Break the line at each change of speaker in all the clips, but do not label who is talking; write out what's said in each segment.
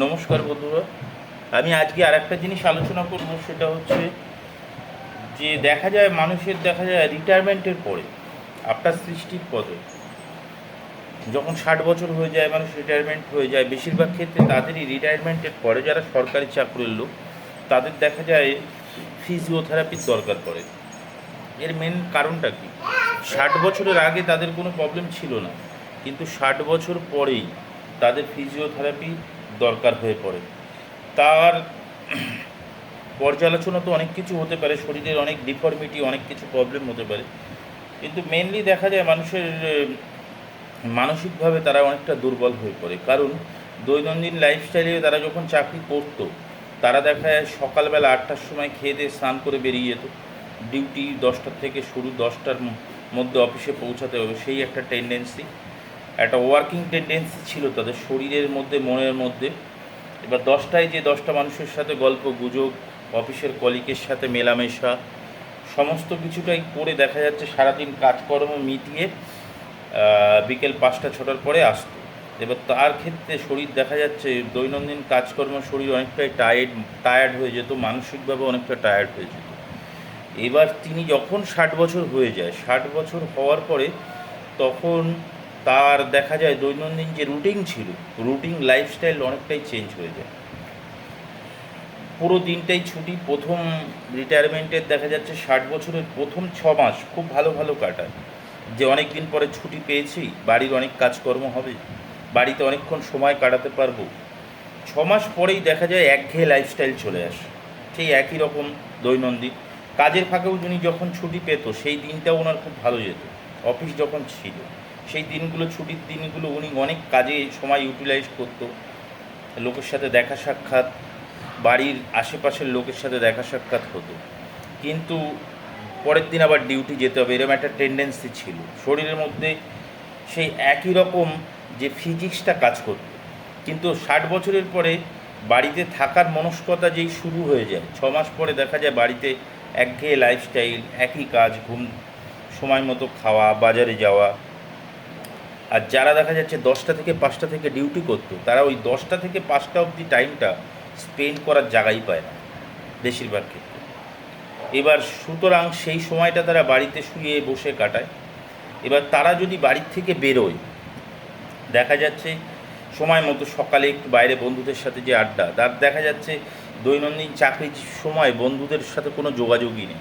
নমস্কার বন্ধুরা। আমি আজকে আর একটা জিনিস আলোচনা করব, সেটা হচ্ছে যে দেখা যায় রিটায়ারমেন্টের পরে আফটার সৃষ্টির পদে যখন 60 বছর হয়ে যায়, মানুষ রিটায়ারমেন্ট হয়ে যায়। বেশিরভাগ ক্ষেত্রে তাদেরই রিটায়ারমেন্টের পরে যারা সরকারি চাকরির লোক, তাদের দেখা যায় ফিজিওথেরাপির দরকার পড়ে। এর মেন কারণটা কি? 60 বছরের আগে তাদের কোনো প্রবলেম ছিল না, কিন্তু 60 বছর পরেই তাদের ফিজিওথেরাপি দরকার হয়ে পড়ে। তার পর্যালোচনা তো অনেক কিছু হতে পারে, শরীরের অনেক ডিফর্মিটি, অনেক কিছু প্রবলেম হতে পারে, কিন্তু মেনলি দেখা যায় মানুষের মানসিকভাবে তারা অনেকটা দুর্বল হয়ে পড়ে। কারণ দৈনন্দিন লাইফস্টাইলে তারা যখন চাকরি করতো, তারা দেখা যায় সকালবেলা 8টার সময় খেয়ে দিয়ে স্নান করে বেরিয়ে যেত। ডিউটি 10টার থেকে শুরু, 10টার মধ্যে অফিসে পৌঁছাতে হবে, সেই একটা টেন্ডেন্সি, একটা ওয়ার্কিং টেন্ডেন্সি ছিল তাদের শরীরের মধ্যে, মনের মধ্যে। এবার 10টায় যে 10টা মানুষের সাথে গল্প গুজব, অফিসের কলিগের সাথে মেলামেশা, সমস্ত কিছুটাই করে দেখা যাচ্ছে সারাদিন কাজকর্ম মিটিয়ে বিকেল 5টা 6টার পরে আসতো। এবার তার ক্ষেত্রে শরীর দেখা যাচ্ছে দৈনন্দিন কাজকর্ম, শরীর অনেকটাই টায়ার্ড হয়ে যেত, মানসিকভাবে অনেকটা টায়ার্ড হয়ে যেত। এবার তিনি যখন 60 বছর হয়ে যায়, 60 বছর হওয়ার পরে তখন তার দেখা যায় দৈনন্দিন যে রুটিন ছিল, রুটিন লাইফস্টাইল অনেকটাই চেঞ্জ হয়ে যায়। পুরো দিনটাই ছুটি। প্রথম রিটায়ারমেন্টের দেখা যাচ্ছে 60 বছরের প্রথম 6 মাস খুব ভালো ভালো কাটায়, যে অনেক দিন পরে ছুটি পেয়েছি, বাড়ির অনেক কাজকর্ম হবে, বাড়িতে অনেকক্ষণ সময় কাটাতে পারবো। 6 মাস পরেই দেখা যায় একঘেয়ে লাইফস্টাইল চলে আসে, সেই একই রকম দৈনন্দিন। কাজের ফাঁকেও উনি যখন ছুটি পেত, সেই দিনটাও ওনার খুব ভালো যেত। অফিস যখন ছিল, সেই দিনগুলো, ছুটির দিনগুলো উনি অনেক কাজে সময় ইউটিলাইজ করতো। লোকের সাথে দেখা সাক্ষাৎ, বাড়ির আশেপাশের লোকের সাথে দেখা সাক্ষাৎ হতো। কিন্তু পরের দিন আবার ডিউটি যেতে হবে, এরকম একটা টেন্ডেন্সি ছিল শরীরের মধ্যে। সেই একই রকম যে ফিজিক্সটা কাজ করত, কিন্তু 60 বছরের পরে বাড়িতে থাকার মনস্কতা যেই শুরু হয়ে যায়, 6 মাস পরে দেখা যায় বাড়িতে একঘেয়ে লাইফস্টাইল, একই কাজ, ঘুম, সময় মতো খাওয়া, বাজারে যাওয়া। আর যারা দেখা যাচ্ছে 10টা থেকে 5টা থেকে ডিউটি করতো, তারা ওই 10টা থেকে 5টা অবধি টাইমটা স্পেন্ড করার জায়গাই পায় না বেশিরভাগ ক্ষেত্রে। এবার সুতরাং সেই সময়টা তারা বাড়িতে শুয়ে বসে কাটায়। এবার তারা যদি বাড়ির থেকে বেরোয়, দেখা যাচ্ছে সময় মতো সকালে একটু বাইরে বন্ধুদের সাথে যে আড্ডা, তার দেখা যাচ্ছে দৈনন্দিন চাকরির সময় বন্ধুদের সাথে কোনো যোগাযোগই নেই।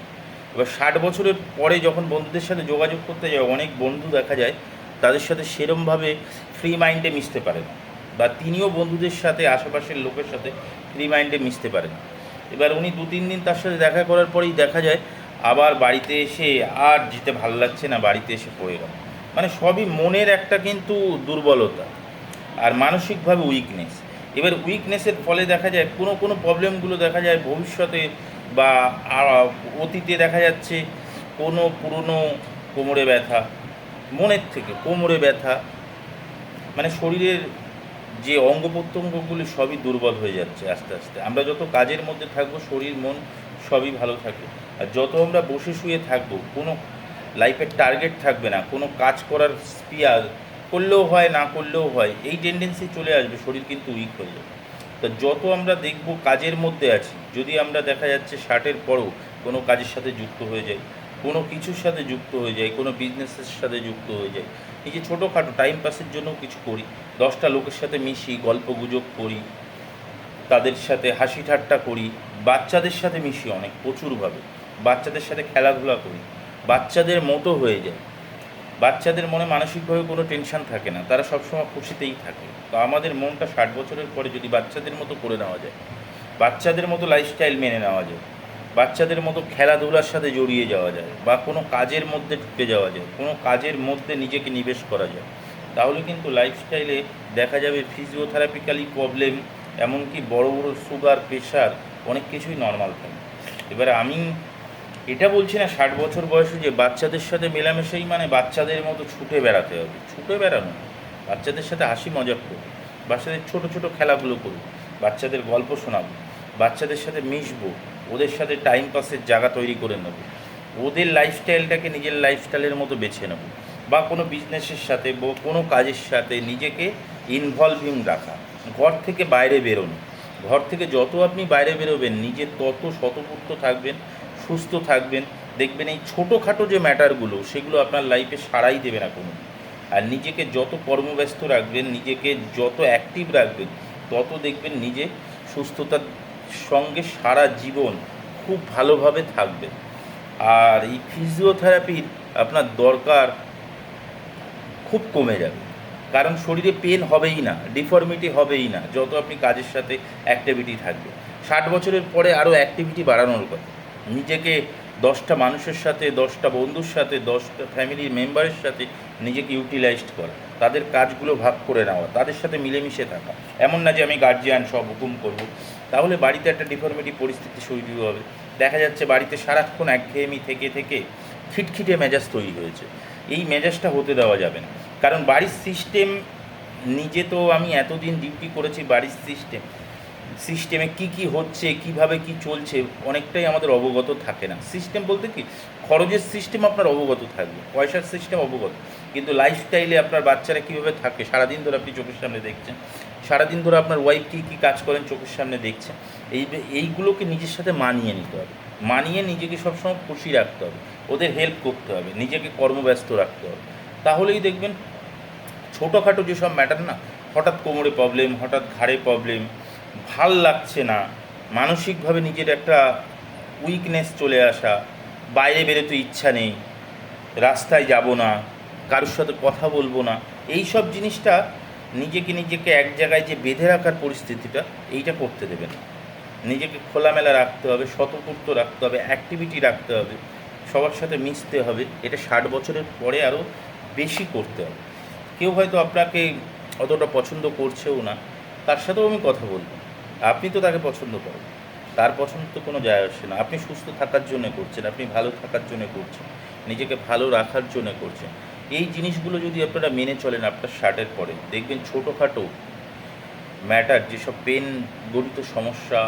এবার 60 বছরের পরে যখন বন্ধুদের সাথে যোগাযোগ করতে যায়, অনেক বন্ধু দেখা যায় তাদের সাথে সেরমভাবে ফ্রি মাইন্ডে মিশতে পারে না, বা তিনিও বন্ধুদের সাথে, আশেপাশের লোকের সাথে ফ্রি মাইন্ডে মিশতে পারেন। এবার উনি 2-3 দিন তার সাথে দেখা করার পরেই দেখা যায় আবার বাড়িতে এসে আর যেতে ভালো লাগছে না, বাড়িতে এসে পড়ে গেল। মানে সবই মনের একটা কিন্তু দুর্বলতা আর মানসিকভাবে উইকনেস। এবার উইকনেসের ফলে দেখা যায় কোনো কোনো প্রবলেমগুলো দেখা যায় ভবিষ্যতে বা অতীতে দেখা যাচ্ছে কোনো পুরনো কোমরে ব্যথা, মনের থেকে কোমরে ব্যথা, মানে শরীরের যে অঙ্গ প্রত্যঙ্গগুলি সবই দুর্বল হয়ে যাচ্ছে আস্তে আস্তে। আমরা যত কাজের মধ্যে থাকবো, শরীর মন সবই ভালো থাকে। আর যত আমরা বসে শুয়ে থাকবো, কোনো লাইফের টার্গেট থাকবে না, কোনো কাজ করার স্পিয়ার, করলেও হয় না করলেও হয়, এই টেন্ডেন্সি চলে আসবে, শরীর কিন্তু উইক হয়ে যাবে। তো যত আমরা দেখব কাজের মধ্যে আছি, যদি আমরা দেখা যাচ্ছে 60-এর পরও কোনো কাজের সাথে যুক্ত হয়ে যাই, কোনো কিছুর সাথে যুক্ত হয়ে যাই, কোনো বিজনেসের সাথে যুক্ত হয়ে যাই, এই যে ছোটোখাটো টাইম পাসের জন্য কিছু করি, 10টা লোকের সাথে মিশি, গল্প গুজব করি, তাদের সাথে হাসি ঠাট্টা করি, বাচ্চাদের সাথে মিশি অনেক প্রচুরভাবে, বাচ্চাদের সাথে খেলাধুলা করি, বাচ্চাদের মতো হয়ে যায়। বাচ্চাদের মনে মানসিকভাবে কোনো টেনশন থাকে না, তারা সবসময় খুশিতেই থাকে। তো আমাদের মনটা 60 বছরের পরে যদি বাচ্চাদের মতো করে নেওয়া যায়, বাচ্চাদের মতো লাইফস্টাইল মেনে নেওয়া যায়, বাচ্চাদের মতো খেলাধুলার সাথে জড়িয়ে যাওয়া যায়, বা কোনো কাজের মধ্যে ঢুকে যাওয়া যায়, কোনো কাজের মধ্যে নিজেকে নিবেশ করা যায়, তাহলে কিন্তু লাইফস্টাইলে দেখা যাবে ফিজিওথেরাপিক্যালি প্রবলেম, এমনকি বড় বড় সুগার, প্রেশার, অনেক কিছুই নর্মাল থাকে। এবারে আমি এটা বলছি না 60 বছর বয়সে যে বাচ্চাদের সাথে মেলামেশাই মানে বাচ্চাদের মতো ছুটে বেড়াতে হবে, ছুটে বেড়ানো, বাচ্চাদের সাথে হাসি মজাক করবো, বাচ্চাদের ছোটো ছোটো খেলাগুলো করবো, বাচ্চাদের গল্প শোনাবো, বাচ্চাদের সাথে মিশবো, ওদের সাথে টাইম পাসের জায়গা তৈরি করে নেবো, ওদের লাইফস্টাইলটাকে নিজের লাইফস্টাইলের মতো বেছে নেবো, বা কোনো বিজনেসের সাথে বা কোনো কাজের সাথে নিজেকে ইনভলভিং রাখা। ঘর থেকে বাইরে বেরোন। ঘর থেকে যত আপনি বাইরে বেরোবেন নিজে তত শতপুষ্ট থাকবেন, সুস্থ থাকবেন। দেখবেন এই ছোটোখাটো যে ম্যাটারগুলো সেগুলো আপনার লাইফে সারাই দেবে না কোনো। আর নিজেকে যত কর্মব্যস্ত রাখবেন, নিজেকে যত অ্যাক্টিভ রাখবেন, তত দেখবেন নিজে সুস্থতার সঙ্গে সারা জীবন খুব ভালোভাবে থাকবে। আর এই ফিজিওথেরাপির আপনার দরকার খুব কমে যাবে, কারণ শরীরে পেন হবেই না, ডিফর্মিটি হবেই না যত আপনি কাজের সাথে অ্যাক্টিভিটি থাকবে। 60 বছরের পরে আরও অ্যাক্টিভিটি বাড়ানোর কথা। নিজেকে 10টা মানুষের সাথে, 10টা বন্ধুর সাথে, 10টা ফ্যামিলির মেম্বারের সাথে নিজেকে ইউটিলাইজড করা, তাদের কাজগুলো ভাগ করে নেওয়া, তাদের সাথে মিলেমিশে থাকা। এমন না যে আমি গার্জিয়ান সব হুকুম করব, তাহলে বাড়িতে একটা ডিফর্মিটি পরিস্থিতি তৈরি হবে। দেখা যাচ্ছে বাড়িতে সারাক্ষণ একঘেয়েমি থেকে থেকে খিটখিটে মেজাজ তৈরি হয়েছে। এই মেজাজটা হতে দেওয়া যাবে না, কারণ বাড়ির সিস্টেম, নিজে তো আমি এতদিন ডিউটি করেছি, বাড়ির সিস্টেমে কি কি হচ্ছে, কিভাবে কি চলছে অনেকটাই আমাদের অবগত থাকে না। সিস্টেম বলতে কি, খরচের সিস্টেম আপনার অবগত থাকবে, পয়সার সিস্টেম অবগত, কিন্তু লাইফস্টাইলে আপনার বাচ্চারা কীভাবে থাকে সারাদিন ধরে আপনি চোখের সামনে দেখছেন, সারাদিন ধরে আপনার ওয়াইফ কী কী কাজ করেন চোখের সামনে দেখছেন। এইগুলোকে নিজের সাথে মানিয়ে নিতে হবে, মানিয়ে নিজেকে সবসময় খুশি রাখতে হবে, ওদের হেল্প করতে হবে, নিজেকে কর্মব্যস্ত রাখতে হবে। তাহলেই দেখবেন ছোটোখাটো যেসব ম্যাটার না, হঠাৎ কোমরে প্রবলেম, হঠাৎ ঘাড়ে প্রবলেম, ভাল লাগছে না, মানসিকভাবে নিজের একটা উইকনেস চলে আসা, বাইরে বেরোতে ইচ্ছা নেই, রাস্তায় যাব না, কারোর সাথে কথা বলবো না, এই সব জিনিসটা নিজেকে এক জায়গায় যে বেঁধে রাখার পরিস্থিতিটা, এইটা করতে দেবেন না। নিজেকে খোলামেলা রাখতে হবে, স্বতঃস্ফূর্ত রাখতে হবে, অ্যাক্টিভিটি রাখতে হবে, সবার সাথে মিশতে হবে। এটা 60 বছরের পরে আরও বেশি করতে হবে। কেউ হয়তো আপনাকে অতটা পছন্দ করছেও না, তার সাথেও আমি কথা বলবো, আপনি তো তাকে পছন্দ করেন, তার পছন্দ তো কোনো যায় আসে না। আপনি সুস্থ থাকার জন্য করছেন, আপনি ভালো থাকার জন্য করছেন, নিজেকে ভালো রাখার জন্য করছেন। এই জিনিসগুলো যদি আপনারা মেনে চলেন আপনার 60-এর পরে, দেখবেন ছোটোখাটো ম্যাটার, যেসব পেন গঠিত সমস্যা,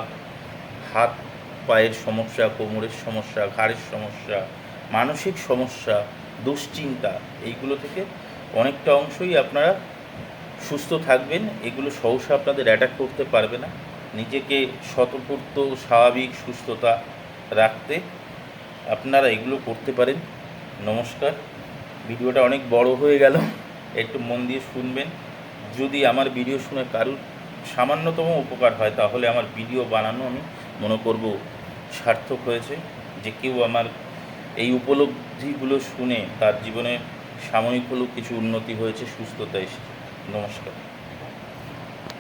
হাত পায়ের সমস্যা, কোমরের সমস্যা, ঘাড়ের সমস্যা, মানসিক সমস্যা, দুশ্চিন্তা, এইগুলো থেকে অনেকটা অংশই আপনারা সুস্থ থাকবেন। এগুলো সহসা আপনাদের অ্যাটাক করতে পারবে না। নিজেকে স্বতঃস্ফূর্ত, স্বাভাবিক সুস্থতা রাখতে আপনারা এগুলো করতে পারেন। নমস্কার। ভিডিওটা অনেক বড় হয়ে গেল, একটু মন দিয়ে শুনবেন। যদি আমার ভিডিও শুনে কারুর সামান্যতম উপকার হয়, তাহলে আমার ভিডিও বানানো আমি মনে করব সার্থক হয়েছে, যে কেউ আমার এই উপলব্ধিগুলো শুনে তার জীবনে সাময়িক হলেও কিছু উন্নতি হয়েছে, সুস্থতা এসেছে। নমস্কার।